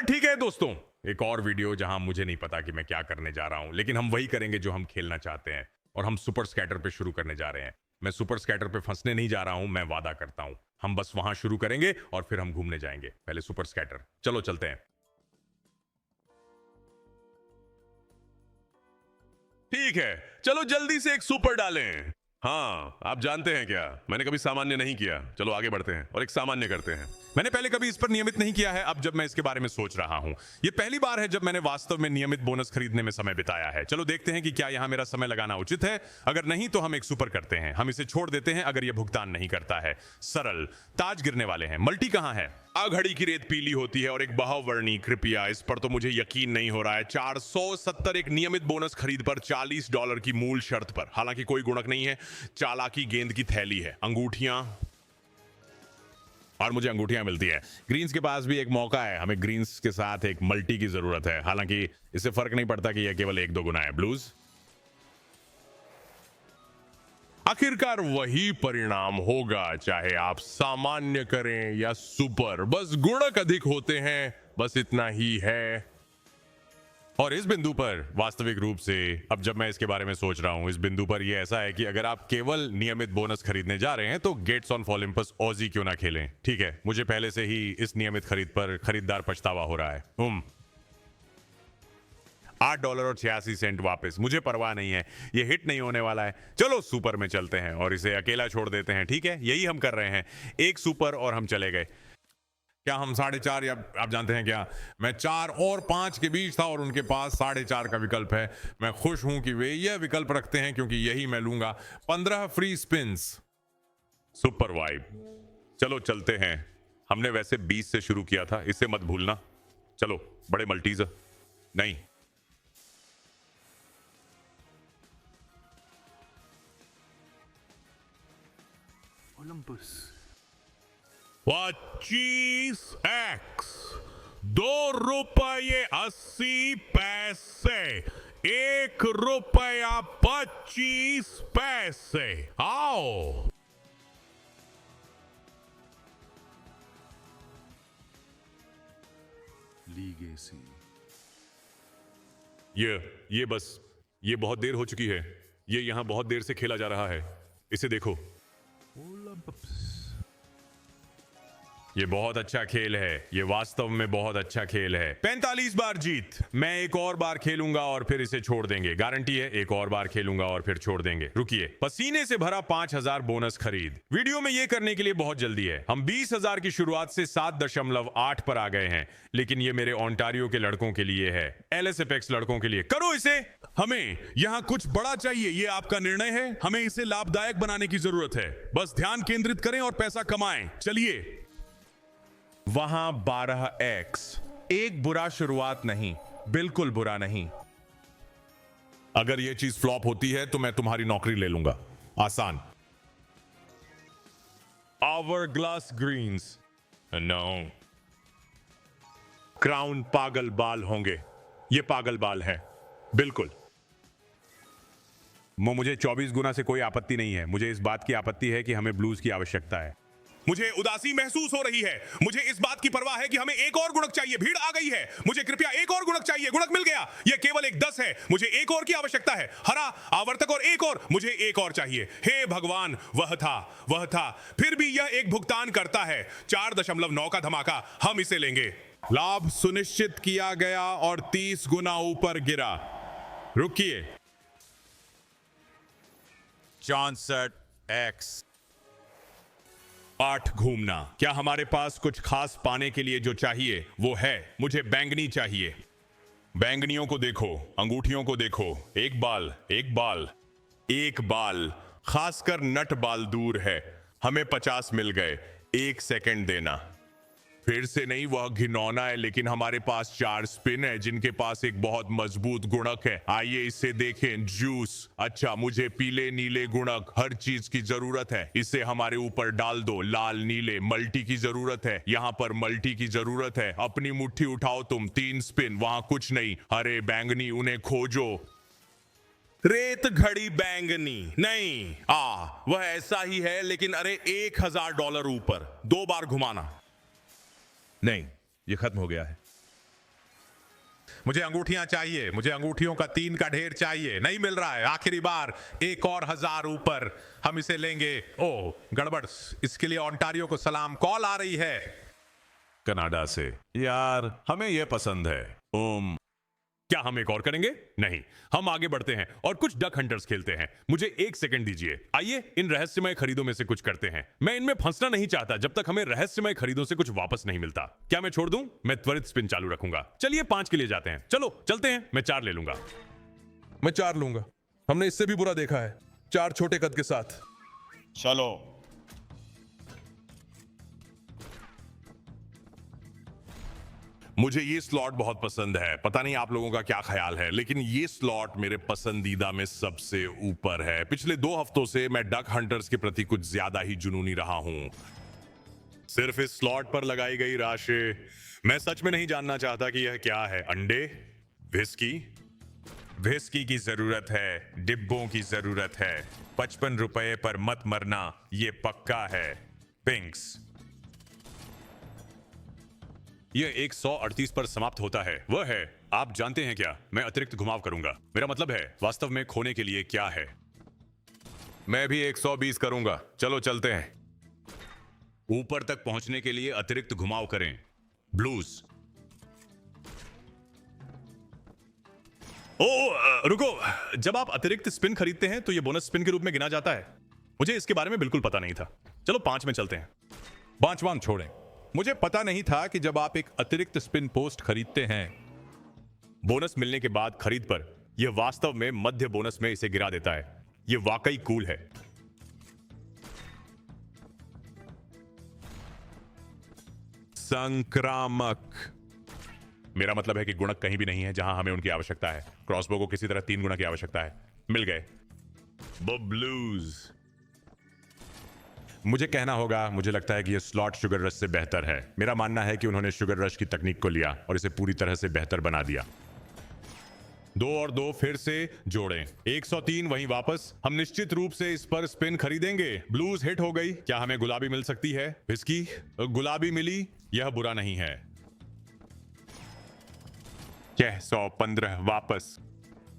ठीक है दोस्तों, एक और वीडियो जहां मुझे नहीं पता कि मैं क्या करने जा रहा हूं, लेकिन हम वही करेंगे जो हम खेलना चाहते हैं। और हम सुपर स्कैटर पे शुरू करने जा रहे हैं। मैं सुपर स्कैटर पे फंसने नहीं जा रहा हूं, मैं वादा करता हूं। हम बस वहां शुरू करेंगे और फिर हम घूमने जाएंगे। पहले सुपर स्कैटर, चलो चलते हैं। ठीक है, चलो जल्दी से एक सुपर डालें। हाँ, आप जानते हैं क्या, मैंने कभी सामान्य नहीं किया। चलो आगे बढ़ते हैं और एक सामान्य करते हैं। मैंने पहले कभी इस पर नियमित नहीं किया है, अब जब मैं इसके बारे में सोच रहा हूं। ये पहली बार है जब मैंने वास्तव में नियमित बोनस खरीदने में समय बिताया है। चलो देखते हैं कि क्या यहां मेरा समय लगाना उचित है। अगर नहीं तो हम एक सुपर करते हैं। हम इसे छोड़ देते हैं अगर यह भुगतान नहीं करता है। सरल ताज गिरने वाले हैं। मल्टी कहां है? घड़ी की रेत पीली होती है और एक बहावर्णी। कृपया, इस पर तो मुझे यकीन नहीं हो रहा है। 470 एक नियमित बोनस खरीद पर $40 की मूल शर्त पर। हालांकि कोई गुणक नहीं है। चालाकी गेंद की थैली है, अंगूठियां, और मुझे अंगूठियां मिलती है। ग्रीन्स के पास भी एक मौका है। हमें ग्रीन्स के साथ एक मल्टी की जरूरत है। हालांकि इससे फर्क नहीं पड़ता कि यह केवल 1-2 गुना है। ब्लूज, आखिरकार वही परिणाम होगा चाहे आप सामान्य करें या सुपर। बस गुणक अधिक होते हैं, बस इतना ही है। और इस बिंदु पर वास्तविक रूप से, अब जब मैं इसके बारे में सोच रहा हूं, इस बिंदु पर यह ऐसा है कि अगर आप केवल नियमित बोनस खरीदने जा रहे हैं तो गेट्स ऑन ओलंपस ऑजी क्यों ना खेलें। ठीक है, मुझे पहले से ही इस नियमित खरीद पर खरीदार पछतावा हो रहा है। $8.86 वापस, मुझे परवाह नहीं है। ये हिट नहीं होने वाला है। चलो सुपर में चलते हैं और इसे अकेला छोड़ देते हैं। ठीक है, यही हम कर रहे हैं। एक सुपर और हम चले गए। क्या हम 4.5 या आप जानते हैं क्या, मैं 4 और 5 के बीच था और उनके पास 4.5 का विकल्प है। मैं खुश हूं कि वे यह विकल्प रखते हैं क्योंकि यही मैं लूंगा। 15 फ्री स्पिन्स। Super vibe. चलो चलते हैं। हमने वैसे 20 से शुरू किया था, इसे मत भूलना। चलो बड़े मल्टीज नहीं। Olympus 25x, ₹2.80, ₹1.25। आओ, लीगेसी। ये बस, ये बहुत देर हो चुकी है। ये यहां बहुत देर से खेला जा रहा है। इसे देखो। ओलंपस ये बहुत अच्छा खेल है। ये वास्तव में बहुत अच्छा खेल है। 45 बार जीत। मैं एक और बार खेलूंगा और फिर इसे छोड़ देंगे। गारंटी है, एक और बार खेलूंगा और फिर छोड़ देंगे। रुकिए, पसीने से भरा 5000 बोनस खरीद। वीडियो में ये करने के लिए बहुत जल्दी है। हम 20,000 की शुरुआत से 7.8 पर आ गए हैं, लेकिन ये मेरे ओंटारियो के लड़कों के लिए है। एलएस एपेक्स लड़कों के लिए। करो इसे। हमें यहाँ कुछ बड़ा चाहिए। ये आपका निर्णय है। हमें इसे लाभदायक बनाने की जरूरत है। बस ध्यान केंद्रित करें और पैसा कमाएं। चलिए। वहां 12x। एक बुरा शुरुआत नहीं, बिल्कुल बुरा नहीं। अगर यह चीज फ्लॉप होती है तो मैं तुम्हारी नौकरी ले लूंगा। आसान। Our glass greens. No. Crown पागल बाल होंगे। ये पागल बाल है, बिल्कुल। मुझे 24 गुना से कोई आपत्ति नहीं है। मुझे इस बात की आपत्ति है कि हमें ब्लूज की आवश्यकता है। मुझे उदासी महसूस हो रही है। मुझे इस बात की परवाह है कि हमें एक और गुणक चाहिए। भीड़ आ गई है। मुझे कृपया एक और गुणक चाहिए। गुणक मिल गया। यह केवल एक 10 है। मुझे एक और की आवश्यकता है। हरा आवर्तक और एक और। मुझे एक और चाहिए। हे भगवान, वह था, वह था। फिर भी यह एक भुगतान करता है। 4.9 का धमाका। हम इसे लेंगे। लाभ सुनिश्चित किया गया और 30 गुना ऊपर गिरा। रुकिए। 64x। 8 घूमना। क्या हमारे पास कुछ खास पाने के लिए जो चाहिए वो है? मुझे बैंगनी चाहिए। बैंगनियों को देखो, अंगूठियों को देखो। एक बाल, एक बाल, एक बाल। खासकर नट बाल दूर है। हमें 50 मिल गए। 1 सेकंड देना। फिर से नहीं, वह घिनौना है। लेकिन हमारे पास 4 स्पिन है जिनके पास एक बहुत मजबूत गुणक है। आइए इसे देखें। जूस। अच्छा, मुझे पीले नीले गुणक, हर चीज की जरूरत है। इसे हमारे ऊपर डाल दो। लाल नीले मल्टी की जरूरत है। यहाँ पर मल्टी की जरूरत है। अपनी मुट्ठी उठाओ तुम। 3 स्पिन, वहां कुछ नहीं। हरे बैंगनी, उन्हें खोजो। रेत घड़ी बैंगनी नहीं। वह ऐसा ही है, लेकिन अरे $1000 ऊपर। 2 बार घुमाना। नहीं, ये खत्म हो गया है। मुझे अंगूठियां चाहिए, मुझे अंगूठियों का 3 का ढेर चाहिए। नहीं मिल रहा है, आखिरी बार एक और 1000 ऊपर, हम इसे लेंगे। ओह गड़बड़, इसके लिए ओंटारियो को सलाम, कॉल आ रही है कनाडा से। यार हमें यह पसंद है। क्या हम एक और करेंगे? नहीं, हम आगे बढ़ते हैं और कुछ डक हंटर्स खेलते हैं। मुझे 1 सेकंड दीजिए। आइए इन रहस्यमय खरीदों में से कुछ करते हैं। मैं इनमें फंसना नहीं चाहता जब तक हमें रहस्यमय खरीदों से कुछ वापस नहीं मिलता। क्या मैं छोड़ दूं? मैं त्वरित स्पिन चालू रखूंगा। चलिए 5 के लिए जाते हैं। चलो चलते हैं। मैं 4 ले लूंगा। मैं 4 लूंगा। हमने इससे भी बुरा देखा है, 4 छोटे कद के साथ। चलो। मुझे ये स्लॉट बहुत पसंद है। पता नहीं आप लोगों का क्या ख्याल है, लेकिन ये स्लॉट मेरे पसंदीदा में सबसे ऊपर है। पिछले 2 हफ्तों से मैं डक हंटर्स के प्रति कुछ ज्यादा ही जुनूनी रहा हूं। सिर्फ इस स्लॉट पर लगाई गई राशि, मैं सच में नहीं जानना चाहता कि यह क्या है। अंडे, विस्की, विस्की की जरूरत है, डिब्बों की जरूरत है। 55 रुपए पर मत मरना, ये पक्का है। पिंक्स। यह 138 पर समाप्त होता है। वह है, आप जानते हैं क्या, मैं अतिरिक्त घुमाव करूंगा। मेरा मतलब है वास्तव में खोने के लिए क्या है। मैं भी 120 करूंगा। चलो चलते हैं। ऊपर तक पहुंचने के लिए अतिरिक्त घुमाव करें। ब्लूज। रुको, जब आप अतिरिक्त स्पिन खरीदते हैं तो यह बोनस स्पिन के रूप में गिना जाता है। मुझे इसके बारे में बिल्कुल पता नहीं था। चलो 5 में चलते हैं। 5वां छोड़ें। मुझे पता नहीं था कि जब आप एक अतिरिक्त स्पिन पोस्ट खरीदते हैं, बोनस मिलने के बाद खरीद पर यह वास्तव में मध्य बोनस में इसे गिरा देता है। यह वाकई कूल है। संक्रामक। मेरा मतलब है कि गुणक कहीं भी नहीं है जहां हमें उनकी आवश्यकता है। क्रॉसबो को किसी तरह 3 गुणक की आवश्यकता है। मिल गए। बब्लूज। मुझे कहना होगा, मुझे लगता है कि यह स्लॉट शुगर रश से बेहतर है। मेरा मानना है कि उन्होंने शुगर रश की तकनीक को लिया और इसे पूरी तरह से बेहतर बना दिया। 2 और 2 फिर से जोड़ें। 103 वहीं वापस। हम निश्चित रूप से इस पर स्पिन खरीदेंगे। ब्लूज हिट हो गई। क्या हमें गुलाबी मिल सकती है? विस्की। गुलाबी मिली। यह बुरा नहीं है। 615 वापस।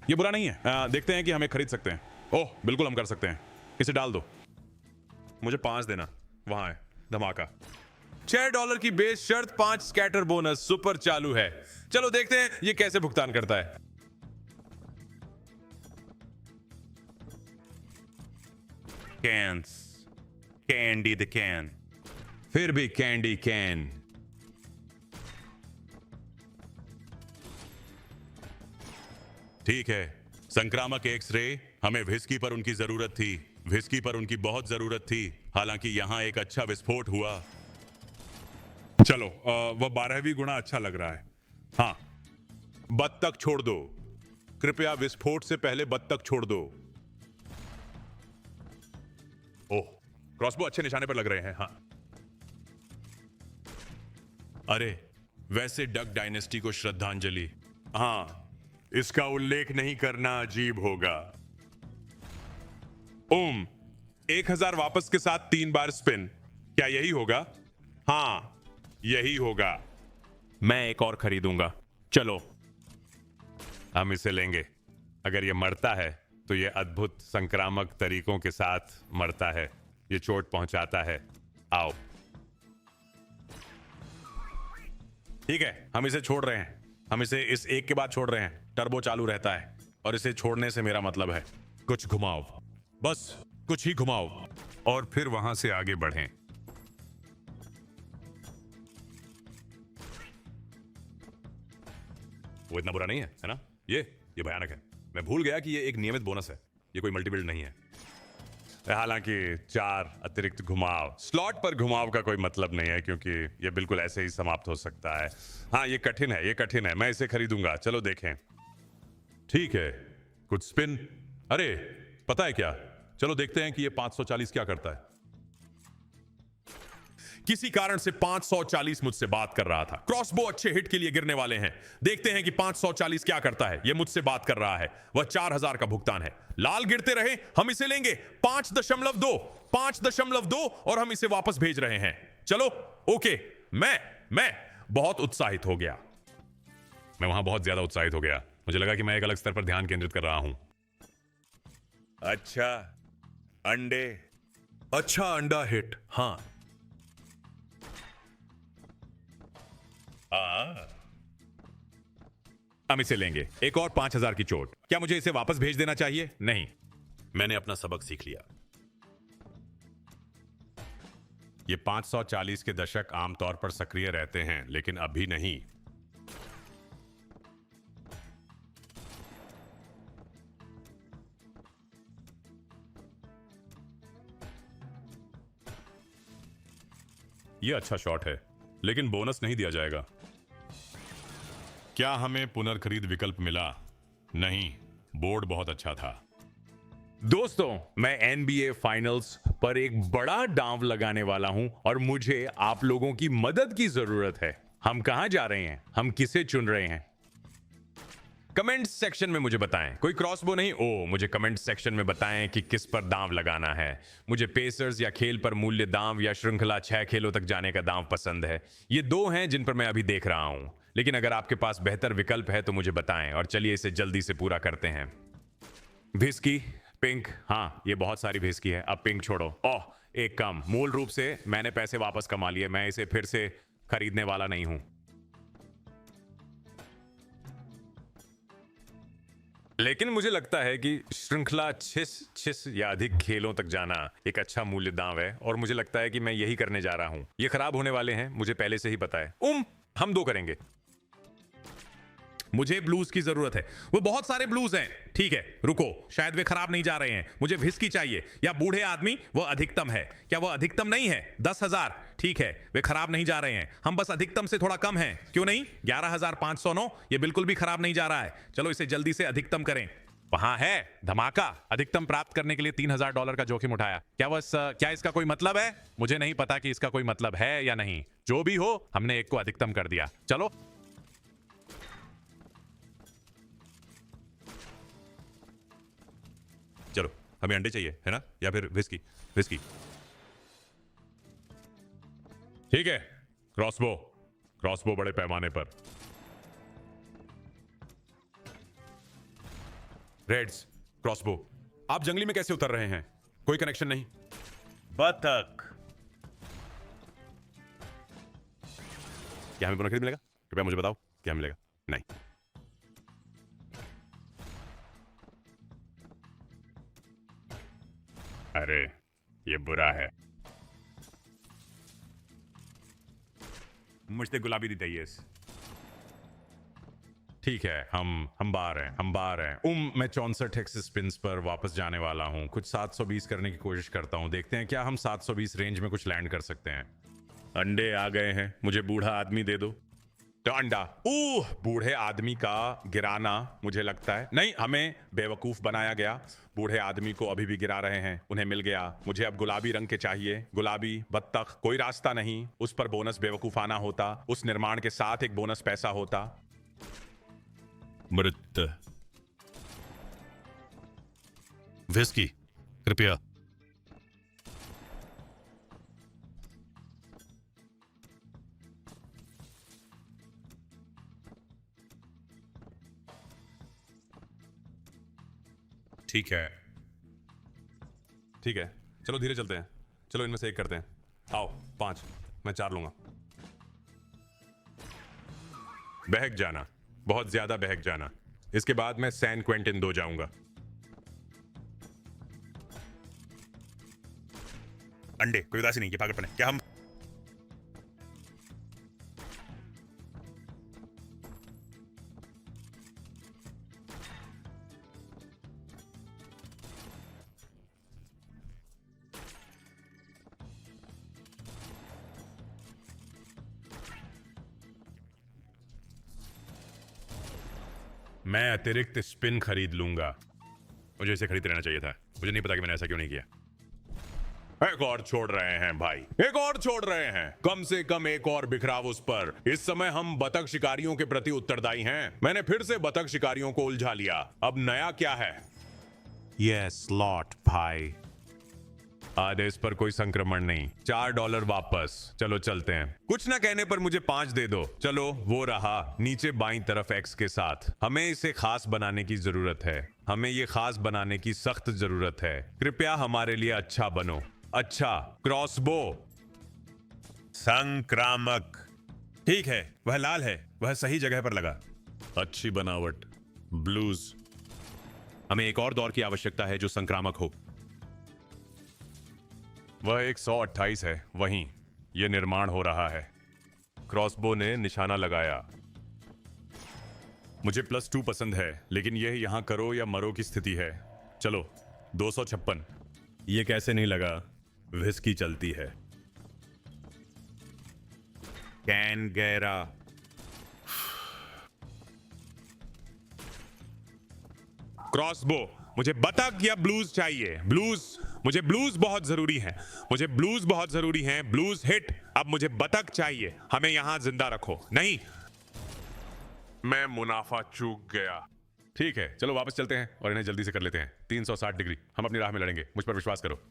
यह बुरा नहीं है। देखते हैं कि हमें खरीद सकते हैं। ओह बिल्कुल, हम कर सकते हैं। इसे डाल दो। मुझे 5 देना। वहां है धमाका। $6 की बेस शर्त, 5 स्कैटर बोनस। सुपर चालू है। चलो देखते हैं ये कैसे भुगतान करता है। कैंस। Candy the can. फिर भी कैंडी कैन। ठीक है। संक्रामक एक्स-रे। हमें विस्की पर उनकी जरूरत थी। विस्की पर उनकी बहुत जरूरत थी। हालांकि यहां एक अच्छा विस्फोट हुआ। चलो वह 12वीं गुणा अच्छा लग रहा है। हाँ, बत्तख छोड़ दो। कृपया विस्फोट से पहले बत्तख छोड़ दो। ओह, क्रॉसबो अच्छे निशाने पर लग रहे हैं। हाँ। अरे, वैसे डक डायनेस्टी को श्रद्धांजलि। हाँ, इसका उल्लेख नहीं करना अजीब होगा। 1000 वापस के साथ 3 बार स्पिन। क्या यही होगा? हाँ, यही होगा। मैं एक और खरीदूंगा। चलो, हम इसे लेंगे। अगर यह मरता है तो यह अद्भुत संक्रामक तरीकों के साथ मरता है। यह चोट पहुंचाता है। आओ। ठीक है, हम इसे छोड़ रहे हैं। हम इसे इस एक के बाद छोड़ रहे हैं। टर्बो चालू रहता है और इसे छोड़ने से मेरा मतलब है कुछ घुमाव, बस कुछ ही घुमाव, और फिर वहां से आगे बढ़ें। वो इतना बुरा नहीं है ना? ये भयानक है। मैं भूल गया कि ये एक नियमित बोनस है। ये कोई मल्टीबिल्ड नहीं है। हालांकि 4 अतिरिक्त घुमाव, स्लॉट पर घुमाव का कोई मतलब नहीं है क्योंकि ये बिल्कुल ऐसे ही समाप्त हो सकता है। हाँ, ये कठिन है, ये कठिन है। मैं इसे खरीदूंगा। चलो देखें। ठीक है, कुछ स्पिन। अरे पता है क्या, चलो देखते हैं कि ये 540 क्या करता है। किसी कारण से 540 मुझसे बात कर रहा था। क्रॉसबो अच्छे हिट के लिए गिरने वाले हैं। देखते हैं कि 540 क्या करता है। यह मुझसे बात कर रहा है। वह 4000 का भुगतान है। लाल गिरते रहे, हम इसे लेंगे। 5.2 और हम इसे वापस भेज रहे हैं। चलो ओके। मैं बहुत उत्साहित हो गया। मैं वहां बहुत ज्यादा उत्साहित हो गया। मुझे लगा कि मैं एक अलग स्तर पर ध्यान केंद्रित कर रहा हूं। अच्छा, अंडे। अच्छा अंडा हिट। हाँ, हम इसे लेंगे। एक और 5,000 की चोट। क्या मुझे इसे वापस भेज देना चाहिए? नहीं। मैंने अपना सबक सीख लिया। ये 540 के दशक आमतौर पर सक्रिय रहते हैं, लेकिन अभी नहीं। ये अच्छा शॉट है, लेकिन बोनस नहीं दिया जाएगा। क्या हमें पुनर्खरीद विकल्प मिला? नहीं। बोर्ड बहुत अच्छा था। दोस्तों, मैं NBA फाइनल्स पर एक बड़ा दांव लगाने वाला हूं और मुझे आप लोगों की मदद की जरूरत है। हम कहां जा रहे हैं? हम किसे चुन रहे हैं? कमेंट सेक्शन में मुझे बताएं। कोई क्रॉसबो नहीं? ओ, मुझे कमेंट सेक्शन में बताएं कि किस पर दांव लगाना है। मुझे पेसर्स या खेल पर मूल्य दांव या श्रृंखला 6 खेलों तक जाने का दांव पसंद है। ये 2 हैं जिन पर मैं अभी देख रहा हूं, लेकिन अगर आपके पास बेहतर विकल्प है तो मुझे बताएं और चलिए इसे जल्दी से पूरा करते हैं। Whisky, pink. हाँ, ये बहुत सारी विस्की है। अब पिंक छोड़ो। ओह, एक कम। मूल रूप से मैंने पैसे वापस कमा लिए। मैं इसे फिर से खरीदने वाला नहीं हूं। लेकिन मुझे लगता है कि श्रृंखला 6 या अधिक खेलों तक जाना एक अच्छा मूल्य दांव है और मुझे लगता है कि मैं यही करने जा रहा हूं। ये खराब होने वाले हैं, मुझे पहले से ही पता है। हम 2 करेंगे। मुझे ब्लूज की जरूरत है। वो बहुत सारे ब्लूज हैं। ठीक है, रुको, शायद वे खराब नहीं जा रहे हैं। मुझे व्हिस्की चाहिए। या बूढ़े आदमी, वो अधिकतम है। क्या वो अधिकतम नहीं है? 10,000। ठीक है, वे खराब नहीं जा रहे हैं। हम बस अधिकतम से थोड़ा कम हैं। क्यों नहीं? 11,509। ये बिल्कुल भी खराब नहीं जा रहा है। चलो इसे जल्दी से अधिकतम करें। वहां है धमाका। अधिकतम प्राप्त करने के लिए $3,000 का जोखिम उठाया। क्या इसका कोई मतलब है? मुझे नहीं पता कि इसका कोई मतलब है या नहीं। जो भी हो, हमने एक को अधिकतम कर दिया। चलो, चलो, हमें अंडे चाहिए, है ना? या फिर विस्की? विस्की। ठीक है, क्रॉसबो बड़े पैमाने पर। Reds, crossbow. आप जंगली में कैसे उतर रहे हैं? कोई कनेक्शन नहीं। बतख। क्या हमें पुनर्खरीद मिलेगा? कृपया मुझे बताओ, क्या मिलेगा? नहीं। अरे, ये बुरा है। मुझे गुलाबी दी चाहिए। ठीक है, हम बाहर हैं। मैं 64 हेक्स स्पिन्स पर वापस जाने वाला हूं। कुछ 720 करने की कोशिश करता हूं। देखते हैं क्या हम 720 रेंज में कुछ लैंड कर सकते हैं। अंडे आ गए हैं। मुझे बूढ़ा आदमी दे दो। तो अंडा। बूढ़े आदमी का गिराना, मुझे लगता है नहीं, हमें बेवकूफ बनाया गया। बूढ़े आदमी को अभी भी गिरा रहे हैं। उन्हें मिल गया। मुझे अब गुलाबी रंग के चाहिए। गुलाबी बत्तख। कोई रास्ता नहीं। उस पर बोनस बेवकूफाना होता। उस निर्माण के साथ एक बोनस पैसा होता। मृत। विस्की, कृपया। ठीक है, चलो धीरे चलते हैं। चलो इनमें से एक करते हैं। आओ, 5। मैं 4 लूंगा। बहक जाना, बहुत ज्यादा बहक जाना। इसके बाद मैं सैन क्वेंटिन 2 जाऊंगा। अंडे, कोई उदासी नहीं, ये पागलपन है। क्या हम मैं अतिरिक्त स्पिन खरीद लूंगा। मुझे इसे खरीद लेना चाहिए था। मुझे नहीं पता कि मैंने ऐसा क्यों नहीं किया। एक और छोड़ रहे हैं भाई, एक और छोड़ रहे हैं। कम से कम एक और बिखराव उस पर। इस समय हम बतख शिकारियों के प्रति उत्तरदायी हैं। मैंने फिर से बतख शिकारियों को उलझा लिया। अब नया क्या है? ये स्लॉट भाई। आदेश पर कोई संक्रमण नहीं। $4 वापस। चलो चलते हैं। कुछ ना कहने पर मुझे 5 दे दो। चलो वो रहा नीचे बाईं तरफ X के साथ। हमें इसे खास बनाने की जरूरत है। हमें ये खास बनाने की सख्त जरूरत है। कृपया हमारे लिए अच्छा बनो। अच्छा, क्रॉसबो। संक्रामक। ठीक है, वह लाल है, वह सही जगह पर लगा। अच्छी बनावट। ब्लूज। हमें एक और दौर की आवश्यकता है जो संक्रामक हो। वह 128 है। वहीं ये निर्माण हो रहा है। क्रॉसबो ने निशाना लगाया। मुझे +2 पसंद है, लेकिन यह यहां करो या मरो की स्थिति है। चलो 256। ये कैसे नहीं लगा? विस्की चलती है। कैन गैरा। क्रॉसबो। मुझे बतख या ब्लूज चाहिए। ब्लूज। मुझे ब्लूज बहुत जरूरी है। मुझे ब्लूज बहुत जरूरी है। Blues hit. अब मुझे बतख चाहिए। हमें यहां जिंदा रखो। नहीं, मैं मुनाफा चूक गया। ठीक है, चलो वापस चलते हैं और इन्हें जल्दी से कर लेते हैं। 360 डिग्री। हम अपनी राह में लड़ेंगे। मुझ पर विश्वास करो।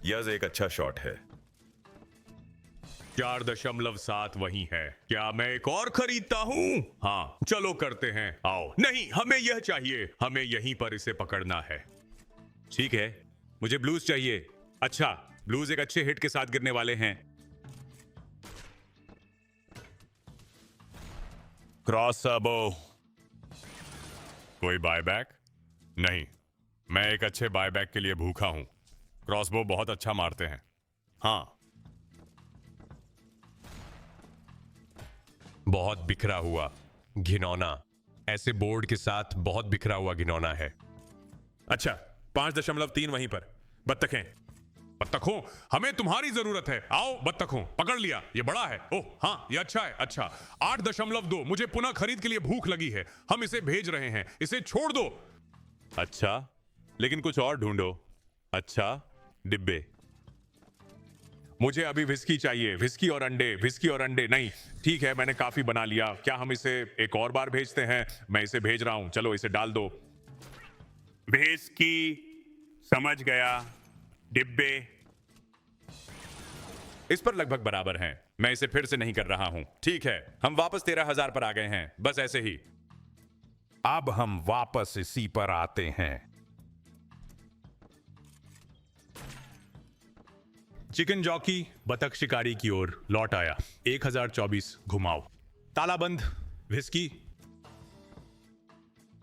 यह एक अच्छा शॉट है। 4.7 वही है। क्या मैं एक और खरीदता हूं? हाँ, चलो करते हैं। आओ। नहीं, हमें यह चाहिए। हमें यहीं पर इसे पकड़ना है। ठीक है, मुझे ब्लूज चाहिए। अच्छा, ब्लूज एक अच्छे हिट के साथ गिरने वाले हैं। क्रॉसबो। कोई बायबैक? नहीं, मैं एक अच्छे बायबैक के लिए भूखा हूं। क्रॉसबो बहुत अच्छा मारते हैं। हाँ, बहुत बिखरा हुआ घिनौना। ऐसे बोर्ड के साथ बहुत बिखरा हुआ घिनौना है। अच्छा, 5.3 वहीं पर। बत्तखें। बत्तखों, हमें तुम्हारी जरूरत है। आओ बत्तखों, पकड़ लिया। ये बड़ा है। ओह हाँ, ये अच्छा है। अच्छा, 8.2। मुझे पुनः खरीद के लिए भूख लगी है। हम इसे भेज रहे हैं। इसे छोड़ दो। अच्छा, लेकिन कुछ और ढूंढो। अच्छा, डिब्बे। मुझे अभी विस्की चाहिए। विस्की और अंडे। विस्की और अंडे। नहीं, ठीक है, मैंने काफी बना लिया। क्या हम इसे एक और बार भेजते हैं? मैं इसे भेज रहा हूं। चलो इसे डाल दो। विस्की। समझ गया। डिब्बे। इस पर लगभग बराबर हैं। मैं इसे फिर से नहीं कर रहा हूं। ठीक है, हम वापस 13,000 पर आ गए हैं। बस ऐसे ही। अब हम वापस इसी पर आते हैं। चिकन जॉकी बतख शिकारी की ओर लौट आया। 1024 घुमाओ। तालाबंद। विस्की।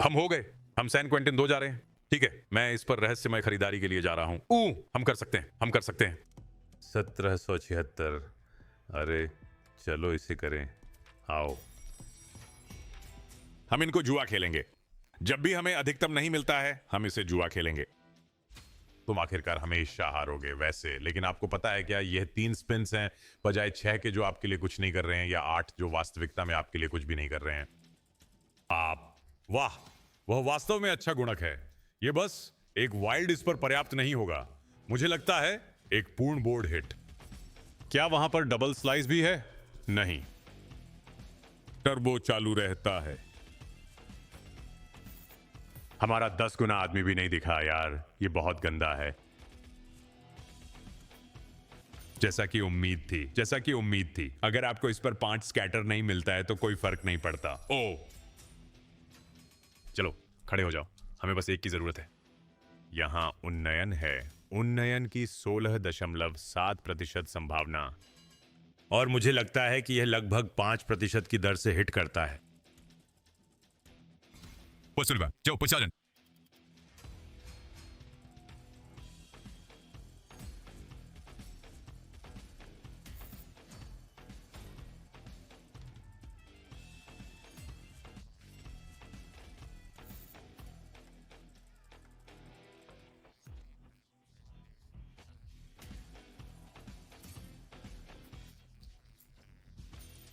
हम हो गए। हम सैन क्वेंटिन 2 जा रहे हैं। ठीक है, मैं इस पर रहस्यमय खरीदारी के लिए जा रहा हूं। हम कर सकते हैं। हम कर सकते हैं। 1776। अरे चलो इसे करें। आओ। हम इनको जुआ खेलेंगे। जब भी हमें अधिकतम नहीं मिलता है, हम इसे जुआ खेलेंगे। तुम आखिरकार हमेशा हारोगे वैसे, लेकिन आपको पता है क्या, यह 3 स्पिन्स हैं बजाय 6 के, जो आपके लिए कुछ नहीं कर रहे हैं, या 8 जो वास्तविकता में आपके लिए कुछ भी नहीं कर रहे हैं। आप वाह, वह वास्तव में अच्छा गुणक है। यह बस एक वाइल्ड इस पर पर्याप्त नहीं होगा। मुझे लगता है एक पूर्ण बोर्ड हिट। क्या वहां पर डबल स्लाइस भी है? नहीं, टर्बो चालू रहता है। हमारा 10 गुना आदमी भी नहीं दिखा यार। ये बहुत गंदा है। जैसा कि उम्मीद थी। जैसा कि उम्मीद थी। अगर आपको इस पर 5 स्कैटर नहीं मिलता है तो कोई फर्क नहीं पड़ता। ओ, चलो खड़े हो जाओ। हमें बस एक की जरूरत है। यहां उन्नयन है। उन्नयन की 16.7% संभावना, और मुझे लगता है कि यह लगभग 5% की दर से हिट करता है। Joe, Poseidon.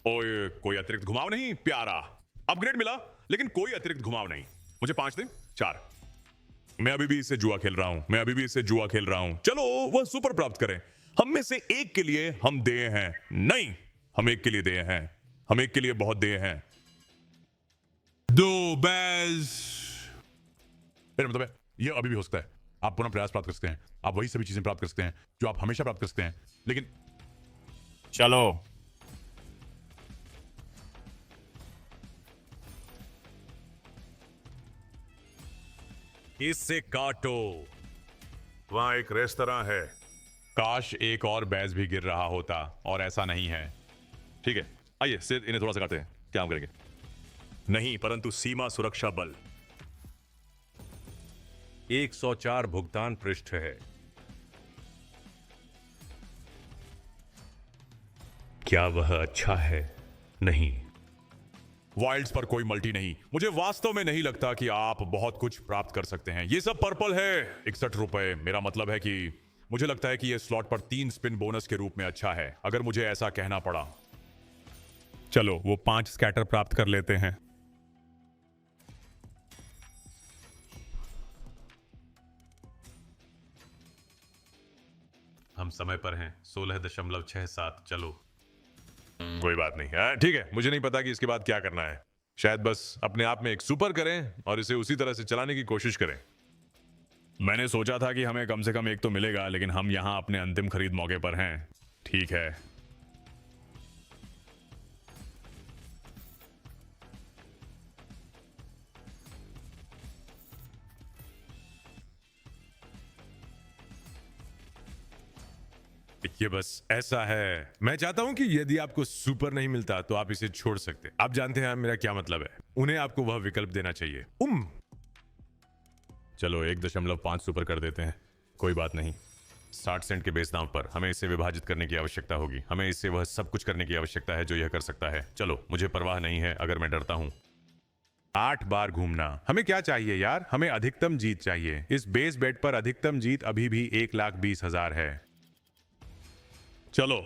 ओए, कोई अतिरिक्त घुमाव नहीं। प्यारा अपग्रेड मिला, लेकिन कोई अतिरिक्त घुमाव नहीं। मुझे 5 दें। 4। मैं अभी भी इससे जुआ खेल रहा हूं। मैं अभी भी इससे जुआ खेल रहा हूं। चलो वह सुपर प्राप्त करें। हम में से एक के लिए हम देय हैं। नहीं, हम एक के लिए देय हैं। हम एक के लिए बहुत देय हैं। 2 बेज। मेरा मतलब है ये अभी भी हो सकता है। आप पुनः प्रयास प्राप्त कर सकते हैं, आप वही सभी चीजें प्राप्त कर सकते हैं जो आप हमेशा प्राप्त कर सकते हैं, लेकिन चलो इससे काटो। वहां एक रेस्तरां है। काश एक और बैज भी गिर रहा होता, और ऐसा नहीं है। ठीक है, आइए सिर्फ इन्हें थोड़ा सा काटते हैं। क्या हम करेंगे? नहीं, परंतु सीमा सुरक्षा बल। 104 भुगतान पृष्ठ है। क्या वह अच्छा है? नहीं। वाइल्ड्स पर कोई मल्टी नहीं। मुझे वास्तव में नहीं लगता कि आप बहुत कुछ प्राप्त कर सकते हैं। ये सब पर्पल है। 61 रुपए। मेरा मतलब है कि मुझे लगता है कि ये स्लॉट पर 3 स्पिन बोनस के रूप में अच्छा है, अगर मुझे ऐसा कहना पड़ा। चलो वो 5 स्कैटर प्राप्त कर लेते हैं। हम समय पर हैं। 16.67। चलो। कोई बात नहीं है। ठीक है, मुझे नहीं पता कि इसके बाद क्या करना है। शायद बस अपने आप में एक सुपर करें और इसे उसी तरह से चलाने की कोशिश करें। मैंने सोचा था कि हमें कम से कम एक तो मिलेगा, लेकिन हम यहां अपने अंतिम खरीद मौके पर हैं। ठीक है, ये बस ऐसा है। मैं चाहता हूं कि यदि आपको सुपर नहीं मिलता तो आप इसे छोड़ सकते। आप जानते हैं मेरा क्या मतलब है। उन्हें आपको वह विकल्प देना चाहिए। चलो 1.5 सुपर कर देते हैं। कोई बात नहीं। 60 सेंट के बेस दाम पर हमें इसे विभाजित करने की आवश्यकता होगी। हमें इससे वह सब कुछ करने की आवश्यकता है जो यह कर सकता है। चलो, मुझे परवाह नहीं है अगर मैं डरता हूं। 8 बार घूमना। हमें क्या चाहिए यार? हमें अधिकतम जीत चाहिए। इस बेस बेट पर अधिकतम जीत अभी भी 1,20,000 है। चलो,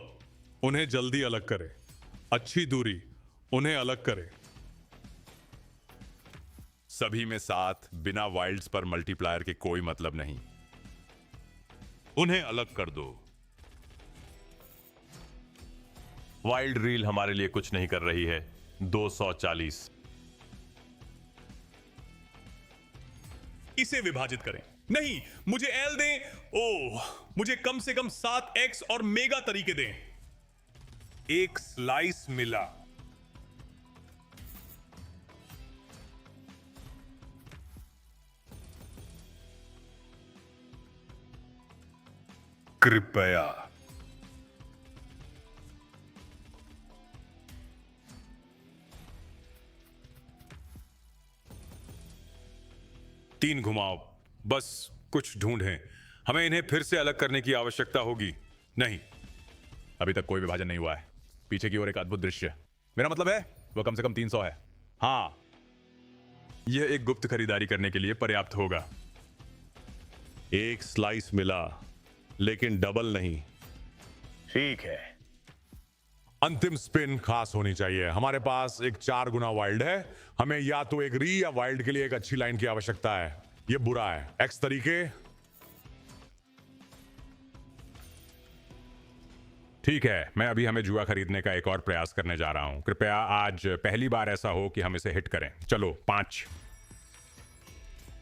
उन्हें जल्दी अलग करें। अच्छी दूरी, उन्हें अलग करें। सभी में 7 बिना वाइल्ड्स पर मल्टीप्लायर के कोई मतलब नहीं। उन्हें अलग कर दो। वाइल्ड रील हमारे लिए कुछ नहीं कर रही है। 240। इसे विभाजित करें। नहीं, मुझे एल दें। ओह, मुझे कम से कम 7x और मेगा तरीके दें। एक स्लाइस मिला। कृपया। तीन घुमाओ। बस कुछ ढूंढें। हमें इन्हें फिर से अलग करने की आवश्यकता होगी। नहीं, अभी तक कोई विभाजन नहीं हुआ है। पीछे की ओर एक अद्भुत दृश्य। मेरा मतलब है वह कम से कम 300 है। हाँ, यह एक गुप्त खरीदारी करने के लिए पर्याप्त होगा। एक स्लाइस मिला, लेकिन डबल नहीं। ठीक है। अंतिम स्पिन खास होनी चाहिए। हमारे पास एक 4 गुना वाइल्ड है। हमें या तो एक री या वाइल्ड के लिए एक अच्छी लाइन की आवश्यकता है। यह बुरा है। एक्स तरीके। ठीक है, मैं अभी हमें जुआ खरीदने का एक और प्रयास करने जा रहा हूं। कृपया आज पहली बार ऐसा हो कि हम इसे हिट करें। चलो 5।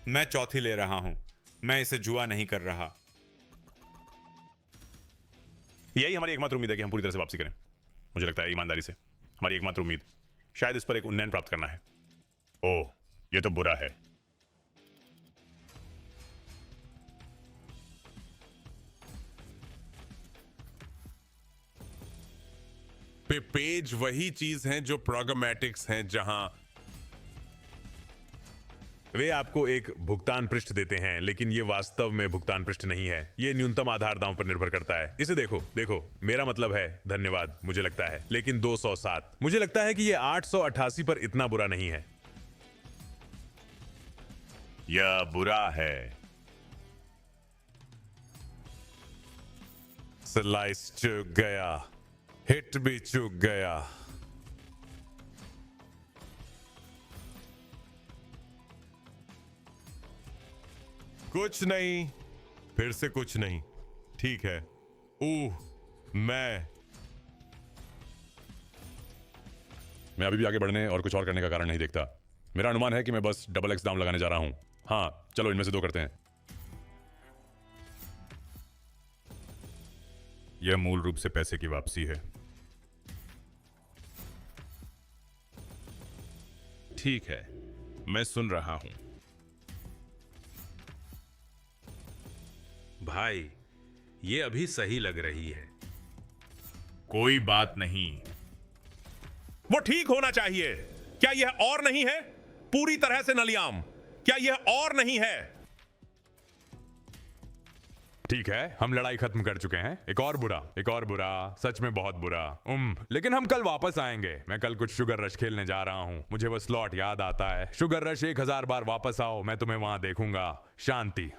मैं चौथी ले रहा हूं। मैं इसे जुआ नहीं कर रहा। यही हमारी एकमात्र उम्मीद है कि हम पूरी तरह से वापसी करें। मुझे लगता है ईमानदारी से हमारी एकमात्र उम्मीद शायद इस पर एक उन्नयन प्राप्त करना है। ओह, यह तो बुरा है। पेज वही चीज है जो प्रोग्रामेटिक्स हैं, जहां वे आपको एक भुगतान पृष्ठ देते हैं, लेकिन ये वास्तव में भुगतान पृष्ठ नहीं है। ये न्यूनतम आधार दाम पर निर्भर करता है। इसे देखो देखो, मेरा मतलब है धन्यवाद, मुझे लगता है। लेकिन 207। मुझे लगता है कि ये 888 पर इतना बुरा नहीं है। यह बुरा है। स्लाइस चूक गया, हिट भी चूक गया। कुछ नहीं, फिर से कुछ नहीं। ठीक है। मैं अभी भी आगे बढ़ने और कुछ और करने का कारण नहीं देखता। मेरा अनुमान है कि मैं बस डबल एक्स दाम लगाने जा रहा हूं। हाँ, चलो इनमें से 2 करते हैं। यह मूल रूप से पैसे की वापसी है। ठीक है, मैं सुन रहा हूं। भाई, ये अभी सही लग रही है। कोई बात नहीं। वो ठीक होना चाहिए। क्या यह और नहीं है? पूरी तरह से नलियाम। क्या यह और नहीं है? ठीक है, हम लड़ाई खत्म कर चुके हैं। एक और बुरा, सच में बहुत बुरा। लेकिन हम कल वापस आएंगे। मैं कल कुछ शुगर रश खेलने जा रहा हूं। मुझे वो स्लॉट याद आता है। शुगर रश 1000 बार वापस आओ, मैं तुम्हें वहां देखूंगा। शांति।